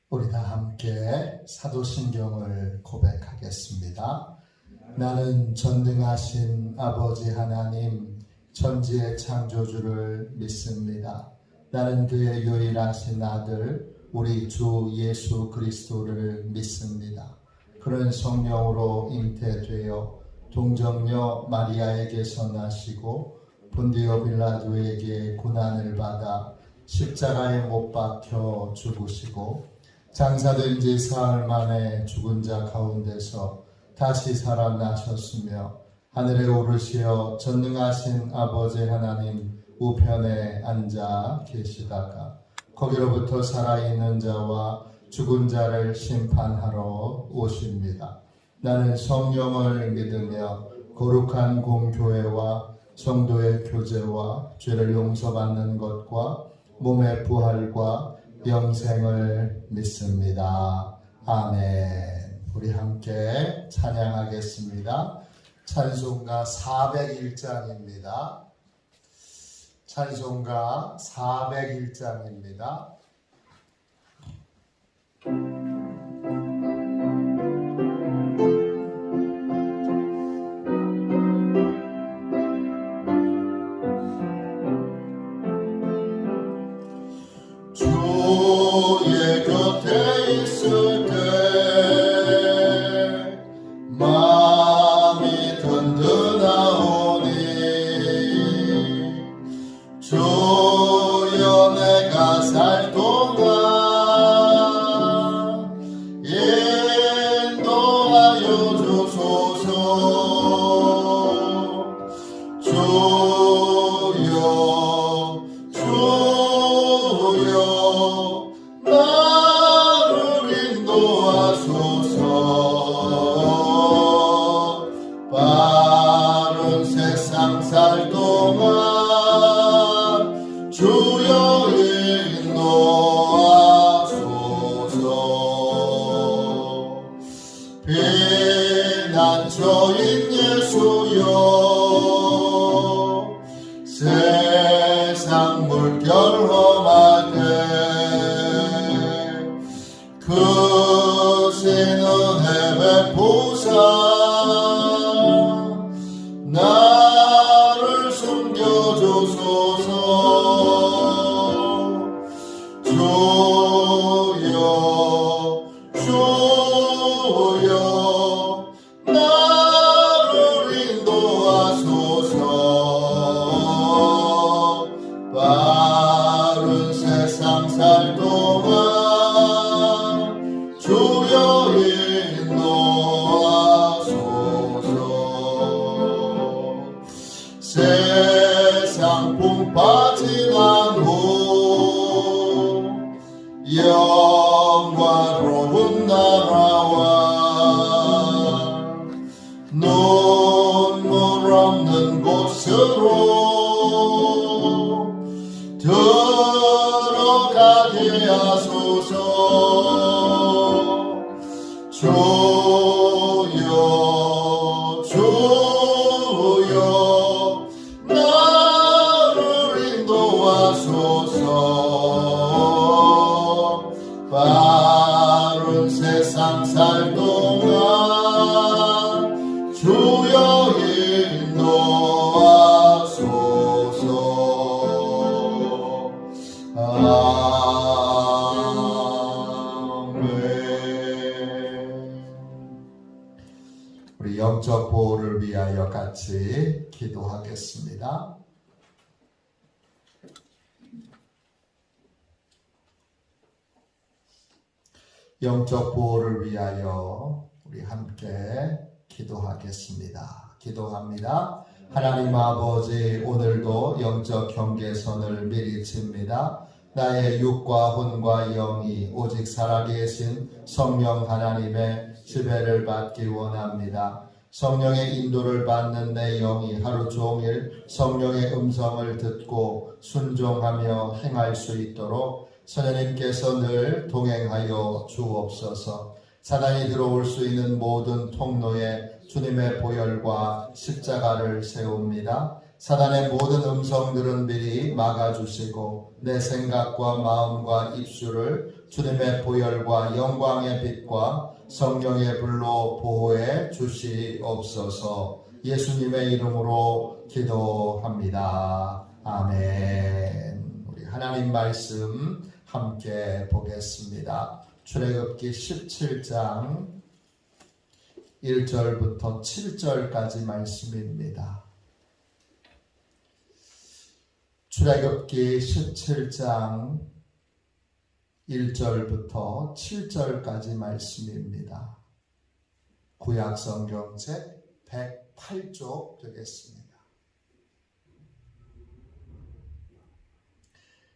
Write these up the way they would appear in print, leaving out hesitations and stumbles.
우리 다 함께 사도신경을 고백하겠습니다. 나는 전능하신 아버지 하나님 천지의 창조주를 믿습니다. 나는 그의 유일하신 아들 우리 주 예수 그리스도를 믿습니다. 그는 성령으로 잉태되어 동정녀 마리아에게서 나시고 본디오 빌라도에게 고난을 받아 십자가에 못 박혀 죽으시고 장사된 지 사흘 만에 죽은 자 가운데서 다시 살아나셨으며 하늘에 오르시어 전능하신 아버지 하나님 우편에 앉아 계시다가 거기로부터 살아있는 자와 죽은 자를 심판하러 오십니다. 나는 성령을 믿으며 거룩한 공교회와 성도의 교제와 죄를 용서받는 것과 몸의 부활과 영생을 믿습니다. 아멘. 우리 함께 찬양하겠습니다. 찬송가 401장입니다. 찬송가 401장입니다. 주의 곁에 있을 때 마음이 든든하오니 주여 내가 살 동안 인도하여 주소서. 바른 세상 살 동안 주여 인도하소서. 피난처인 예수여 세상 물결 험할 때 크신 은혜 베푸사 나를 숨겨주소서. 주여 나를 인도하소서. 바른 세상 살 동안 주여 인도하소서. 세상 품 빠진 않고 영광로운 나라와 눈물 없는 곳으로 들어가게 하소서. 주여 나를 인도하소서. 바른 세상 살 동안 주여 인도하소서. 아멘. 우리 영적 보호를 위하여 같이 기도하겠습니다. 영적 보호를 위하여 우리 함께 기도하겠습니다. 기도합니다. 하나님 아버지, 오늘도 영적 경계선을 미리 칩니다. 나의 육과 혼과 영이 오직 살아계신 성령 하나님의 지배를 받기 원합니다. 성령의 인도를 받는 내 영이 하루 종일 성령의 음성을 듣고 순종하며 행할 수 있도록 성령님께서 늘 동행하여 주옵소서. 사단이 들어올 수 있는 모든 통로에 주님의 보혈과 십자가를 세웁니다. 사단의 모든 음성들은 미리 막아주시고 내 생각과 마음과 입술을 주님의 보혈과 영광의 빛과 성령의 불로 보호해 주시옵소서. 예수님의 이름으로 기도합니다. 아멘. 우리 하나님 말씀 함께 보겠습니다. 출애굽기 17장 1절부터 7절까지 말씀입니다. 출애굽기 17장 1절부터 7절까지 말씀입니다. 구약성경 책 108쪽 되겠습니다.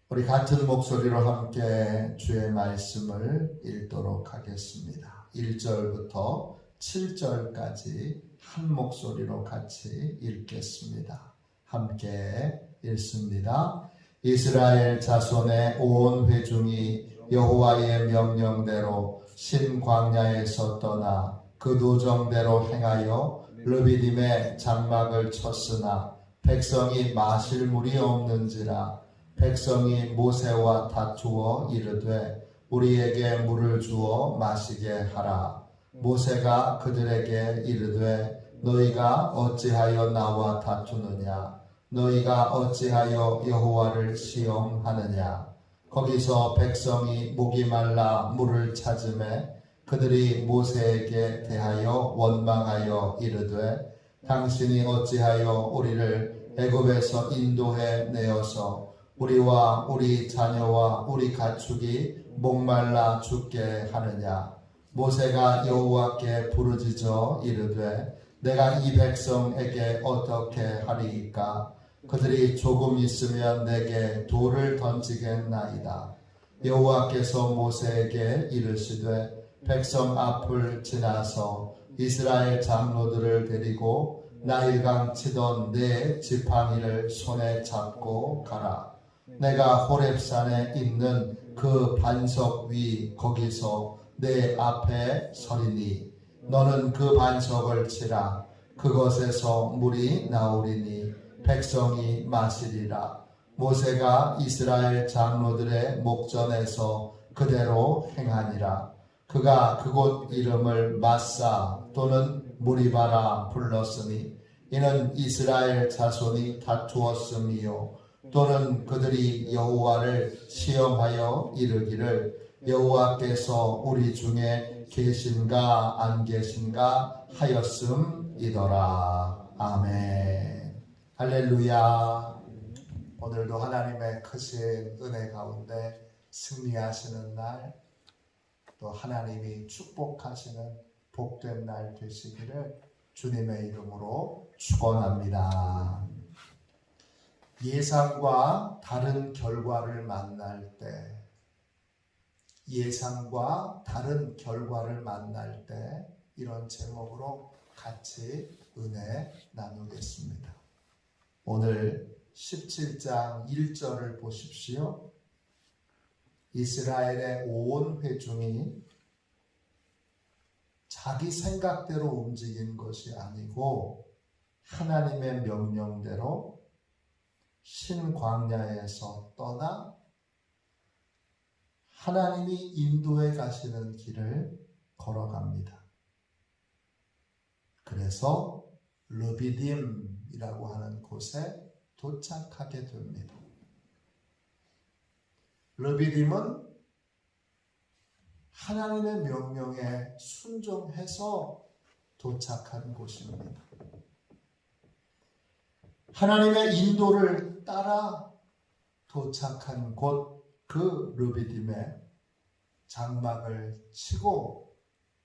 우리 같은 목소리로 함께 주의 말씀을 읽도록 하겠습니다. 1절부터 7절까지 한 목소리로 같이 읽겠습니다. 함께 읽습니다. 이스라엘 자손의 온 회중이 여호와의 명령대로 신 광야에서 떠나 그 도정대로 행하여 르비딤의 장막을 쳤으나 백성이 마실 물이 없는지라 백성이 모세와 다투어 이르되 우리에게 물을 주어 마시게 하라. 모세가 그들에게 이르되 너희가 어찌하여 나와 다투느냐? 너희가 어찌하여 여호와를 시험하느냐? 거기서 백성이 목이 말라 물을 찾으매 그들이 모세에게 대하여 원망하여 이르되 당신이 어찌하여 우리를 애굽에서 인도해 내어서 우리와 우리 자녀와 우리 가축이 목말라 죽게 하느냐? 모세가 여호와께 부르짖어 이르되 내가 이 백성에게 어떻게 하리이까? 그들이 조금 있으면 내게 돌을 던지겠나이다. 여호와께서 모세에게 이르시되 백성 앞을 지나서 이스라엘 장로들을 데리고 나일강 치던 네 지팡이를 손에 잡고 가라. 내가 호렙산에 있는 그 반석 위 거기서 내 앞에 서리니 너는 그 반석을 치라. 그것에서 물이 나오리니 백성이 마시리라. 모세가 이스라엘 장로들의 목전에서 그대로 행하니라. 그가 그곳 이름을 마사 또는 무리바라 불렀으니 이는 이스라엘 자손이 다투었음이요 또는 그들이 여호와를 시험하여 이르기를 여호와께서 우리 중에 계신가 안 계신가 하였음이더라. 아멘. 할렐루야. 오늘도 하나님의 크신 은혜 가운데 승리하시는 날, 또 하나님이 축복하시는 복된 날 되시기를 주님의 이름으로 축원합니다. 예상과 다른 결과를 만날 때, 예상과 다른 결과를 만날 때 이런 제목으로 같이 은혜 나누겠습니다. 오늘 17장 1절을 보십시오. 이스라엘의 온 회중이 자기 생각대로 움직인 것이 아니고 하나님의 명령대로 신광야에서 떠나 하나님이 인도해 가시는 길을 걸어갑니다. 그래서 르비딤이라고 하는 곳에 도착하게 됩니다. 르비딤은 하나님의 명령에 순종해서 도착한 곳입니다. 하나님의 인도를 따라 도착한 곳, 그 르비딤에 장막을 치고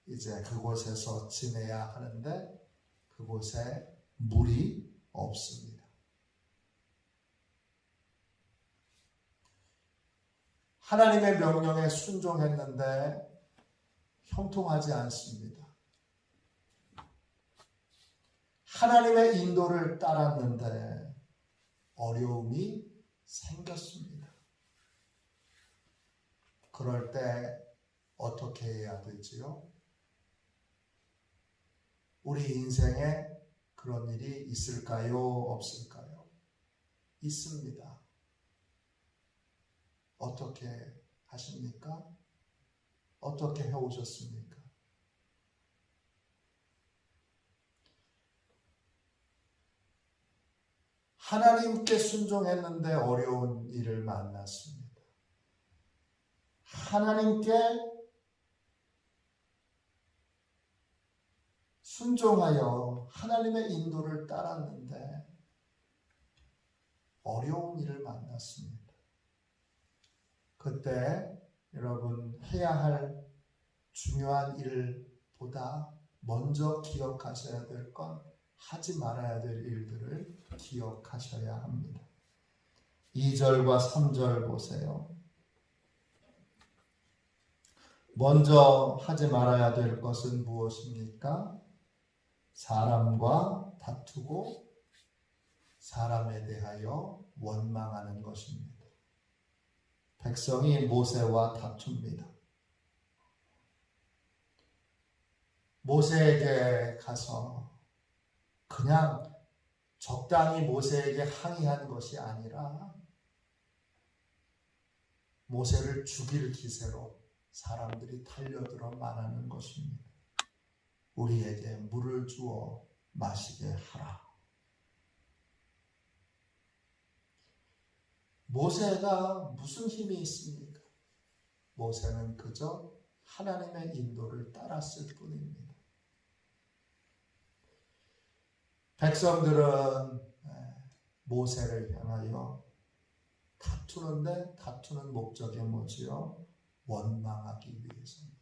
이제 그곳에서 지내야 하는데 그곳에 물이 없습니다. 하나님의 명령에 순종했는데 형통하지 않습니다. 하나님의 인도를 따랐는데 어려움이 생겼습니다. 그럴 때 어떻게 해야 되지요? 우리 인생에 그런 일이 있을까요? 없을까요? 있습니다. 어떻게 하십니까? 어떻게 해오셨습니까? 하나님께 순종했는데 어려운 일을 만났습니다. 하나님께 순종하여 하나님의 인도를 따랐는데 어려운 일을 만났습니다. 그때 여러분 해야 할 중요한 일보다 먼저 기억하셔야 될 건 하지 말아야 될 일들을 기억하셔야 합니다. 2절과 3절 보세요. 먼저 하지 말아야 될 것은 무엇입니까? 사람과 다투고 사람에 대하여 원망하는 것입니다. 백성이 모세와 다툽니다. 모세에게 가서 그냥 적당히 모세에게 항의한 것이 아니라 모세를 죽일 기세로 사람들이 달려들어 말하는 것입니다. 우리에게 물을 주어 마시게 하라. 모세가 무슨 힘이 있습니까? 모세는 그저 하나님의 인도를 따랐을 뿐입니다. 백성들은 모세를 향하여 다투는데 다투는 목적이 뭐지요? 원망하기 위해서입니다.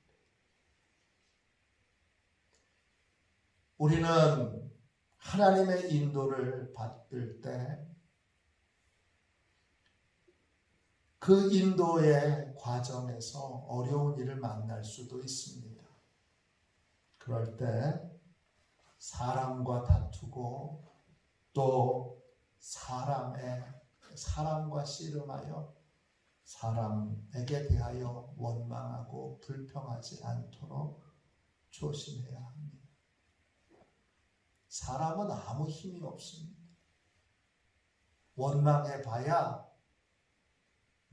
우리는 하나님의 인도를 받을 때 그 인도의 과정에서 어려운 일을 만날 수도 있습니다. 그럴 때 사람과 다투고 또 사람과 씨름하여 사람에게 대하여 원망하고 불평하지 않도록 조심해야 합니다. 사람은 아무 힘이 없습니다. 원망해봐야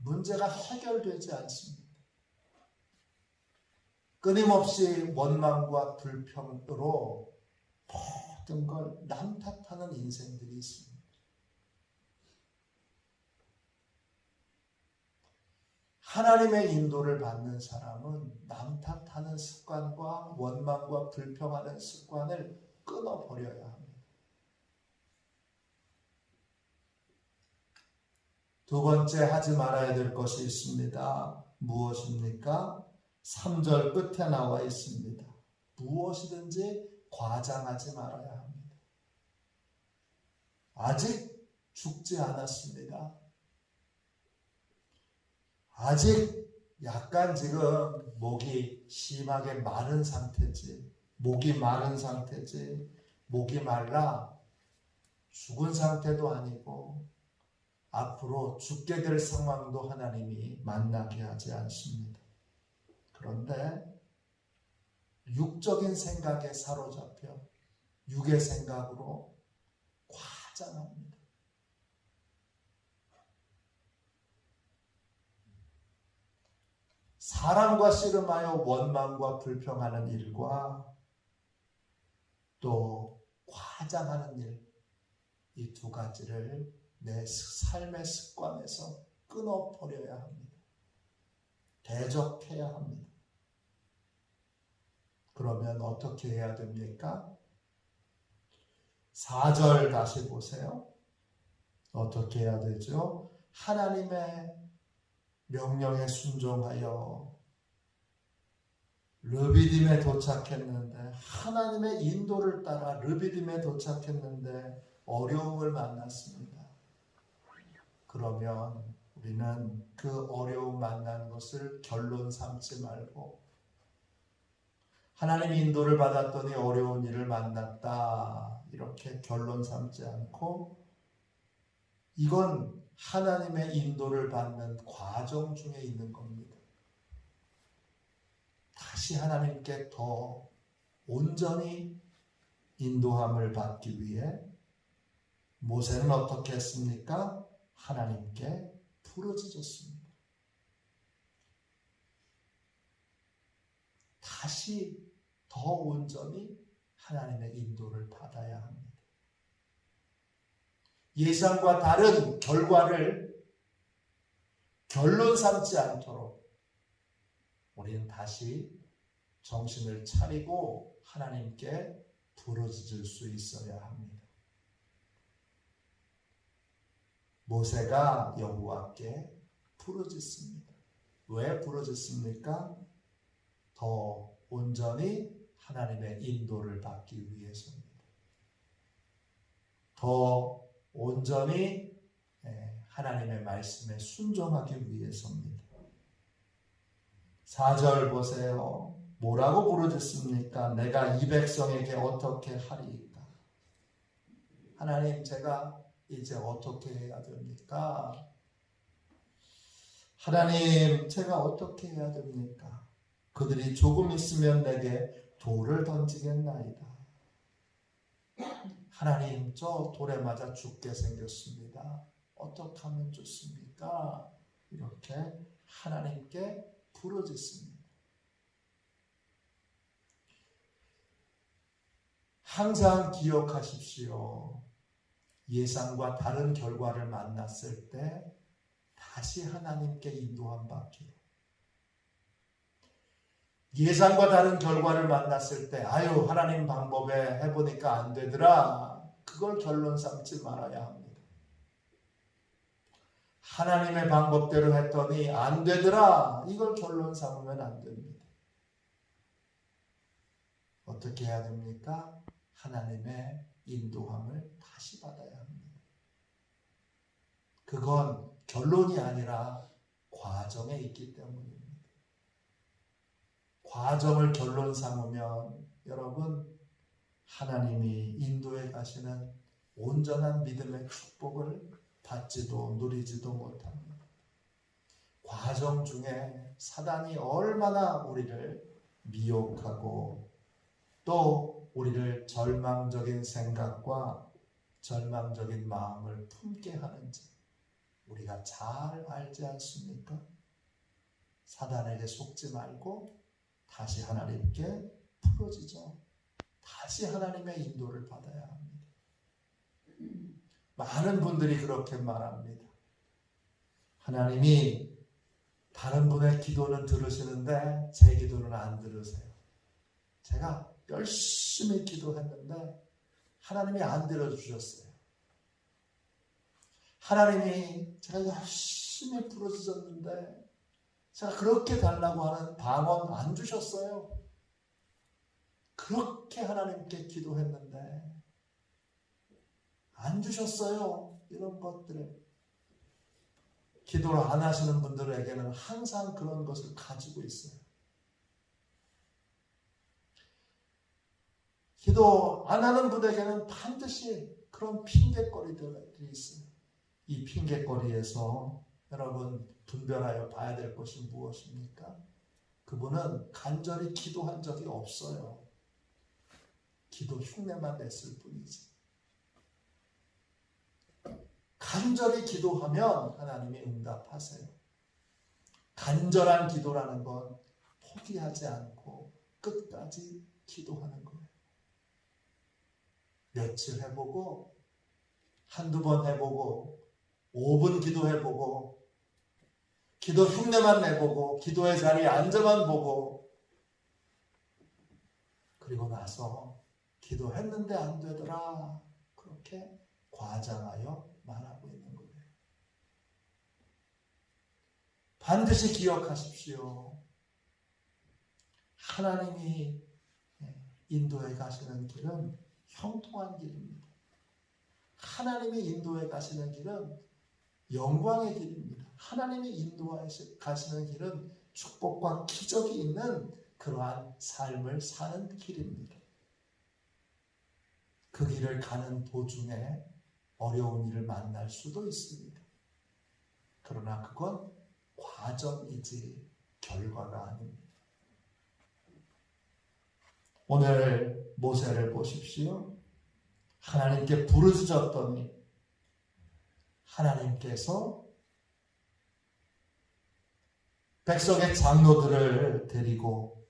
문제가 해결되지 않습니다. 끊임없이 원망과 불평으로 모든 걸 남 탓하는 인생들이 있습니다. 하나님의 인도를 받는 사람은 남 탓하는 습관과 원망과 불평하는 습관을 끊어버려야 합니다. 두 번째 하지 말아야 될 것이 있습니다. 무엇입니까? 3절 끝에 나와 있습니다. 무엇이든지 과장하지 말아야 합니다. 아직 죽지 않았습니다. 아직 약간 지금 목이 심하게 마른 상태지, 목이 말라 죽은 상태도 아니고 앞으로 죽게 될 상황도 하나님이 만나게 하지 않습니다. 그런데 육적인 생각에 사로잡혀 육의 생각으로 과장합니다. 사람과 씨름하여 원망과 불평하는 일과 또 과장하는 일, 이 두 가지를 내 삶의 습관에서 끊어버려야 합니다. 대적해야 합니다. 그러면 어떻게 해야 됩니까? 4절 다시 보세요. 어떻게 해야 되죠? 하나님의 명령에 순종하여 르비딤에 도착했는데, 하나님의 인도를 따라 르비딤에 도착했는데 어려움을 만났습니다. 그러면 우리는 그 어려움 만난 것을 결론 삼지 말고, 하나님 인도를 받았더니 어려운 일을 만났다 이렇게 결론 삼지 않고, 이건 하나님의 인도를 받는 과정 중에 있는 겁니다. 다시 하나님께 더 온전히 인도함을 받기 위해 모세는 어떻게 했습니까? 하나님께 부르짖었습니다. 다시 더 온전히 하나님의 인도를 받아야 합니다. 예상과 다른 결과를 결론 삼지 않도록 우리는 다시 정신을 차리고 하나님께 부르짖을 수 있어야 합니다. 모세가 여호와께 부르짖습니다. 왜 부르짖습니까? 더 온전히 하나님의 인도를 받기 위해서입니다. 더 온전히 하나님의 말씀에 순종하기 위해서입니다. 4절 보세요. 뭐라고 부르짖습니까? 내가 이 백성에게 어떻게 하리이까? 하나님, 제가 이제 어떻게 해야 됩니까? 하나님, 제가 어떻게 해야 됩니까? 그들이 조금 있으면 내게 돌을 던지겠나이다. 하나님, 저 돌에 맞아 죽게 생겼습니다. 어떻게 하면 좋습니까? 이렇게 하나님께 부르짖습니다. 항상 기억하십시오. 예상과 다른 결과를 만났을 때 다시 하나님께 인도함 받기로. 예상과 다른 결과를 만났을 때 아유, 하나님 방법에 해보니까 안 되더라. 그걸 결론 삼지 말아야 합니다. 하나님의 방법대로 했더니 안 되더라. 이걸 결론 삼으면 안 됩니다. 어떻게 해야 됩니까? 하나님의 인도함을 다시 받아야 합니다. 그건 결론이 아니라 과정에 있기 때문입니다. 과정을 결론 삼으면 여러분, 하나님이 인도해 가시는 온전한 믿음의 축복을 받지도 누리지도 못합니다. 과정 중에 사단이 얼마나 우리를 미혹하고 또 우리를 절망적인 생각과 절망적인 마음을 품게 하는지 우리가 잘 알지 않습니까? 사단에게 속지 말고 다시 하나님께 부르짖어 다시 하나님의 인도를 받아야 합니다. 많은 분들이 그렇게 말합니다. 하나님이 다른 분의 기도는 들으시는데 제 기도는 안 들으세요. 제가 열심히 기도했는데 하나님이 안 들어주셨어요. 하나님이 제가 열심히 부르짖었는데 제가 그렇게 달라고 하는 방언 안 주셨어요. 그렇게 하나님께 기도했는데 안 주셨어요. 이런 것들을 기도를 안 하시는 분들에게는 항상 그런 것을 가지고 있어요. 기도 안 하는 분에게는 반드시 그런 핑계거리들이 있어요. 이 핑계거리에서 여러분 분별하여 봐야 될 것이 무엇입니까? 그분은 간절히 기도한 적이 없어요. 기도 흉내만 냈을 뿐이지. 간절히 기도하면 하나님이 응답하세요. 간절한 기도라는 건 포기하지 않고 끝까지 기도하는 거예요. 며칠 해보고 한두 번 해보고 5분 기도해보고 기도 흉내만 내보고 기도의 자리에 앉아만 보고 그리고 나서 기도했는데 안 되더라. 그렇게 과장하여 말하고 있는 거예요. 반드시 기억하십시오. 하나님이 인도해 가시는 길은 형통한 길입니다. 하나님이 인도해 가시는 길은 영광의 길입니다. 하나님이 인도해 가시는 길은 축복과 기적이 있는 그러한 삶을 사는 길입니다. 그 길을 가는 도중에 어려운 일을 만날 수도 있습니다. 그러나 그건 과정이지 결과가 아닙니다. 오늘 모세를 보십시오. 하나님께 부르짖었더니 하나님께서 백성의 장로들을 데리고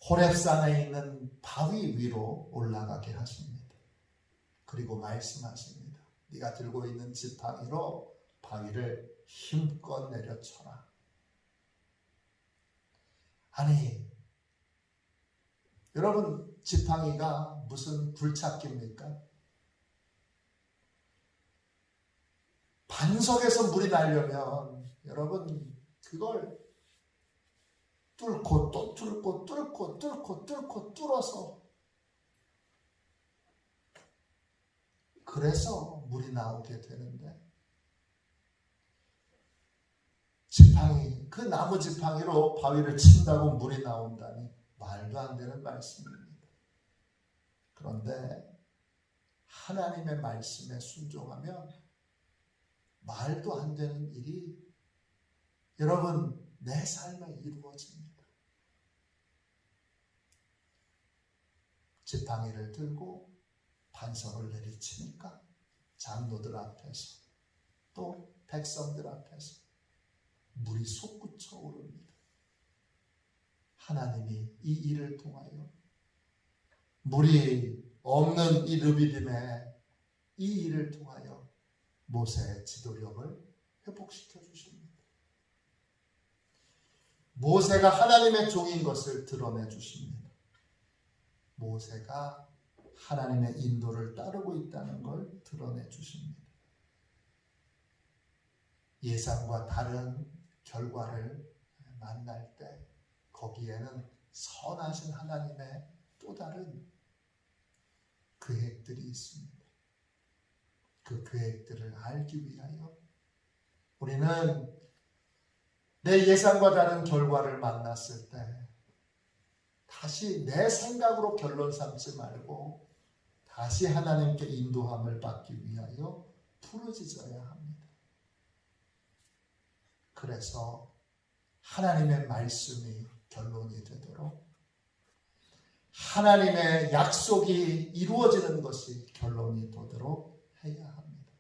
호렙산에 있는 바위 위로 올라가게 하십니다. 그리고 말씀하십니다. 네가 들고 있는 지팡이로 바위를 힘껏 내려쳐라. 아니, 여러분, 지팡이가 무슨 굴착기입니까? 반석에서 물이 나려면 여러분 그걸 뚫고 또 뚫고 뚫어서 그래서 물이 나오게 되는데, 지팡이, 그 나무 지팡이로 바위를 친다고 물이 나온다니 말도 안 되는 말씀입니다. 그런데 하나님의 말씀에 순종하면 말도 안 되는 일이 여러분 내 삶에 이루어집니다. 지팡이를 들고 반석을 내리치니까 장로들 앞에서 또 백성들 앞에서 물이 솟구쳐 오릅니다. 하나님이 이 일을 통하여 물이 없는 이 르비딤에 이 일을 통하여 모세의 지도력을 회복시켜 주십니다. 모세가 하나님의 종인 것을 드러내 주십니다. 모세가 하나님의 인도를 따르고 있다는 걸 드러내 주십니다. 예상과 다른 결과를 만날 때 거기에는 선하신 하나님의 또 다른 계획들이 있습니다. 그 계획들을 알기 위하여 우리는 내 예상과 다른 결과를 만났을 때 다시 내 생각으로 결론 삼지 말고 다시 하나님께 인도함을 받기 위하여 부르짖어야 합니다. 그래서 하나님의 말씀이 결론이 되도록, 하나님의 약속이 이루어지는 것이 결론이 되도록 해야 합니다.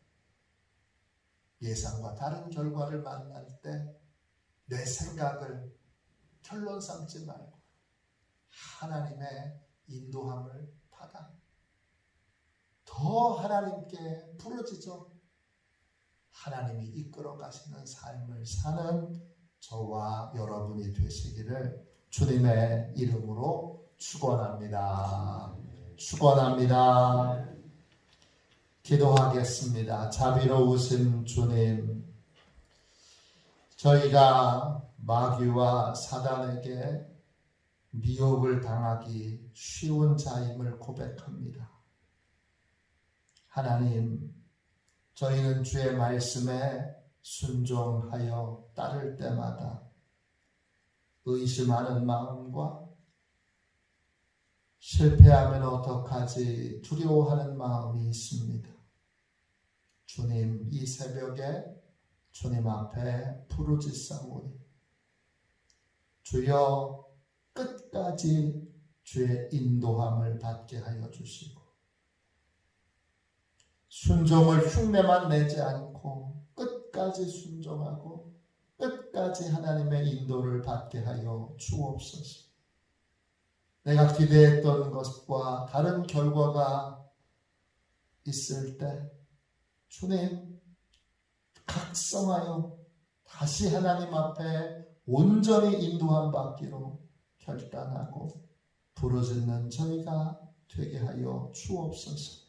예상과 다른 결과를 만날 때 내 생각을 결론 삼지 말고 하나님의 인도함을 받아 더 하나님께 부르짖어 하나님이 이끌어 가시는 삶을 사는 저와 여러분이 되시기를 주님의 이름으로 축원합니다. 축원합니다. 기도하겠습니다. 자비로우신 주님, 저희가 마귀와 사단에게 미혹을 당하기 쉬운 자임을 고백합니다. 하나님, 저희는 주의 말씀에 순종하여 따를 때마다 의심하는 마음과 실패하면 어떡하지 두려워하는 마음이 있습니다. 주님, 이 새벽에 주님 앞에 부르짖사오니 주여 끝까지 주의 인도함을 받게 하여 주시고 순종을 흉내만 내지 않고 끝까지 순종하고 끝까지 하나님의 인도를 받게 하여 주옵소서. 내가 기대했던 것과 다른 결과가 있을 때 주님 각성하여 다시 하나님 앞에 온전히 인도함 받기로 결단하고 부르짖는 저희가 되게 하여 주옵소서.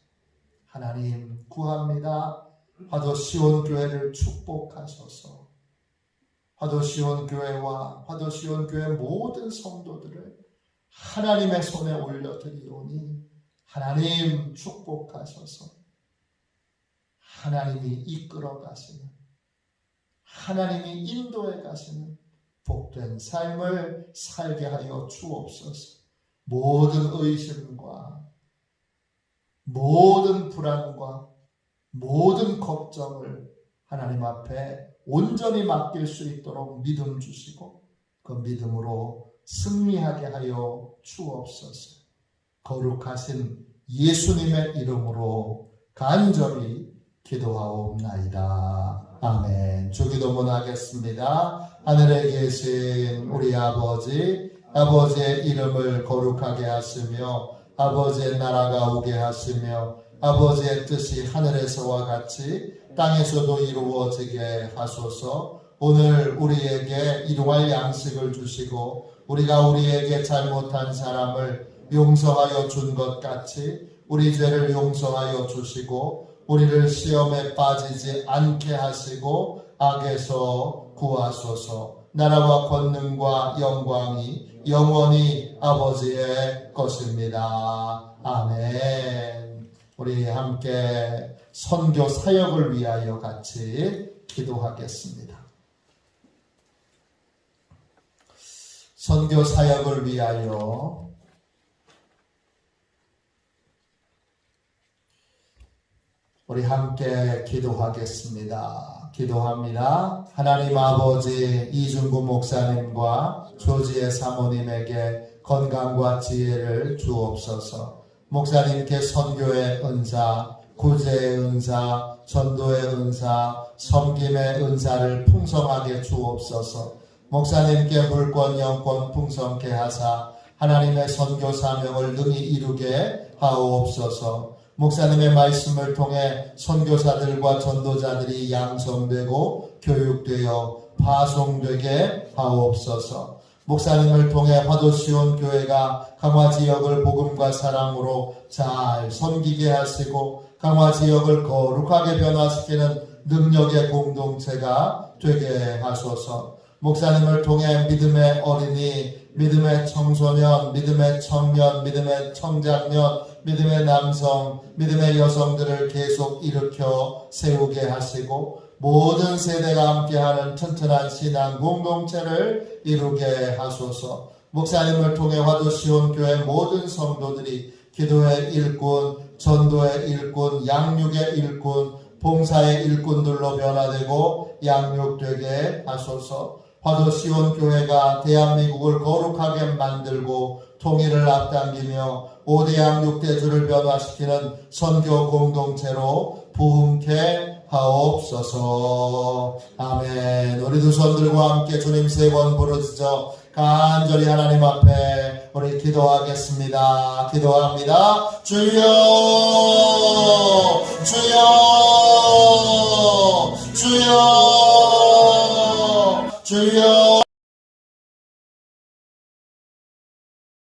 하나님 구합니다. 화도시온 교회를 축복하셔서 화도시온 교회와 화도시온 교회 모든 성도들을 하나님의 손에 올려드리오니 하나님 축복하셔서 하나님이 이끌어 가시는, 하나님이 인도해 가시는 복된 삶을 살게 하여 주옵소서. 모든 의심과 모든 불안과 모든 걱정을 하나님 앞에 온전히 맡길 수 있도록 믿음 주시고 그 믿음으로 승리하게 하여 주옵소서. 거룩하신 예수님의 이름으로 간절히 기도하옵나이다. 아멘. 주기도문 하겠습니다. 하늘에 계신 우리 아버지, 아버지의 이름을 거룩하게 하시며 아버지의 나라가 오게 하시며 아버지의 뜻이 하늘에서와 같이 땅에서도 이루어지게 하소서. 오늘 우리에게 일용할 양식을 주시고 우리가 우리에게 잘못한 사람을 용서하여 준 것 같이 우리 죄를 용서하여 주시고 우리를 시험에 빠지지 않게 하시고 악에서 구하소서. 나라와 권능과 영광이 영원히 아버지의 것입니다. 아멘. 우리 함께 선교 사역을 위하여 같이 기도하겠습니다. 선교 사역을 위하여 우리 함께 기도하겠습니다. 기도합니다. 하나님 아버지, 이준구 목사님과 조지의 사모님에게 건강과 지혜를 주옵소서. 목사님께 선교의 은사, 구제의 은사, 전도의 은사, 섬김의 은사를 풍성하게 주옵소서. 목사님께 물권 영권 풍성케 하사 하나님의 선교 사명을 능히 이루게 하옵소서. 목사님의 말씀을 통해 선교사들과 전도자들이 양성되고 교육되어 파송되게 하옵소서. 목사님을 통해 화도시온 교회가 강화 지역을 복음과 사랑으로 잘 섬기게 하시고 강화 지역을 거룩하게 변화시키는 능력의 공동체가 되게 하소서. 목사님을 통해 믿음의 어린이, 믿음의 청소년, 믿음의 청년, 믿음의 청장년, 믿음의 남성, 믿음의 여성들을 계속 일으켜 세우게 하시고 모든 세대가 함께하는 튼튼한 신앙 공동체를 이루게 하소서. 목사님을 통해 화도시온 교회 모든 성도들이 기도의 일꾼, 전도의 일꾼, 양육의 일꾼, 봉사의 일꾼들로 변화되고 양육되게 하소서. 화도시온 교회가 대한민국을 거룩하게 만들고 통일을 앞당기며 5대 양육대주를 변화시키는 선교 공동체로 부흥케 하옵소서. 아멘. 우리 두 손들과 함께 주님 3번 부르짖어 간절히 하나님 앞에 우리 기도하겠습니다. 기도합니다. 주여, 주여.